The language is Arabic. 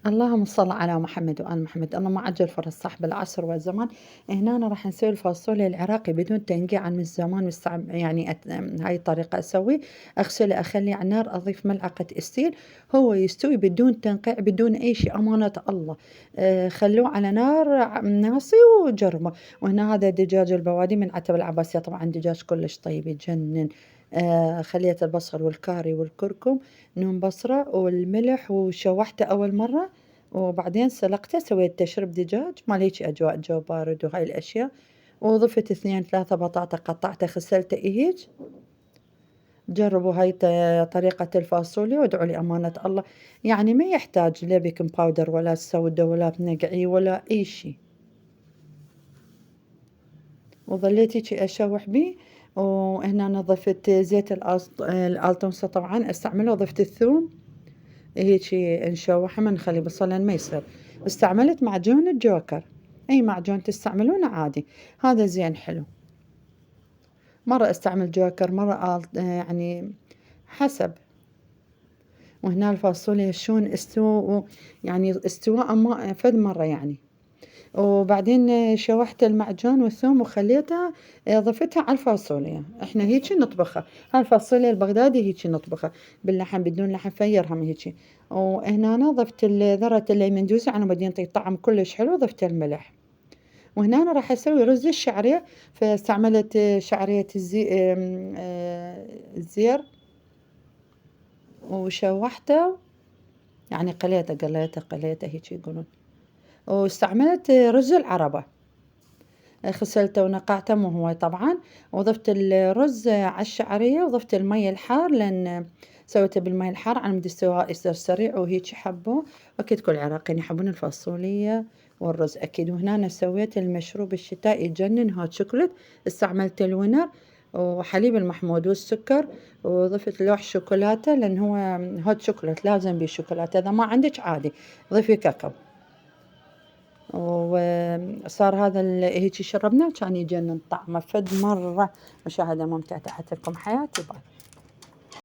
اللهم صل على محمد وآل محمد. اللهم عجل فرج صاحب العصر والزمان. هنا أنا راح نسوي الفاصوليا العراقي بدون تنقيع. من زمان يعني هاي الطريقة أسوي. أغسله أخليه على النار، أضيف ملعقة استيل. هو يستوي بدون تنقيع بدون أي شيء، أمانة الله. خلوه على نار ناصي وجربه. وهنا هذا دجاج البوادي من عتب العباسية، طبعا دجاج كلش طيب يجنن. خليت البصل والكاري والكركم، نوم بصرة والملح، وشوحته أول مرة. وبعدين سلقته، سويت تشرب دجاج مال هيجي أجواء جو بارد وهاي الأشياء. وضفت 2 3 بطاطا قطعته غسلته إهيج. جربوا هاي طريقة الفاصوليا وادعوا لي أمانة الله. يعني ما يحتاج لا بيكنج باودر ولا سودا ولا بنقعي ولا أي شي. وظليت هيجي أشوح بيه. وهنا أنا ضفت زيت الألطمسة طبعا استعمله، وضفت الثوم هيجي نشوحه، ما نخلي بصلا ما يصير. استعملت معجون الجوكر، أي معجون تستعملونه عادي، هذا زين حلو. مرة استعمل جوكر، مرة يعني حسب. وهنا الفاصوليا شون استوى، يعني استواء ما فد مرة يعني. وبعدين شوحت المعجون والثوم وخليتها، ضفتها على الفاصوليا. احنا هيجي نطبخها، هاي الفاصوليا البغدادي هيجي نطبخها باللحم بدون لحم، فيرها من هيجي. وهنا أنا ضفت ذرة الليمندوزي على بدين يعطي طعم كلش حلو، ضفت الملح. وهنا أنا راح أسوي رز الشعرية. فاستعملت شعرية الزير، وشوحته، يعني قليته هيك يقولون. واستعملت رز العربة، غسلته ونقعته مو هواي طبعا. وضفت الرز على الشعرية، وضفت المي الحار لأن سويته بالمي الحار على مود استواء يصير سريع وهيك حبوه. أكيد كل العراقيين يحبون الفاصوليا والرز أكيد. وهنا أنا سويت المشروب الشتائي يجنن، هوت شوكولات. استعملت الونر وحليب المحمود والسكر، وضفت لوح شوكولاتة لأن هو هوت شوكولات لازم بيه شوكولاتة، إذا ما عندك عادي ضيفي كاكاو. وصار هذا هيجي شربناه كان يجنن طعمه فد مرة. مشاهدة ممتعة، تحياتي لكم، حياتي باي.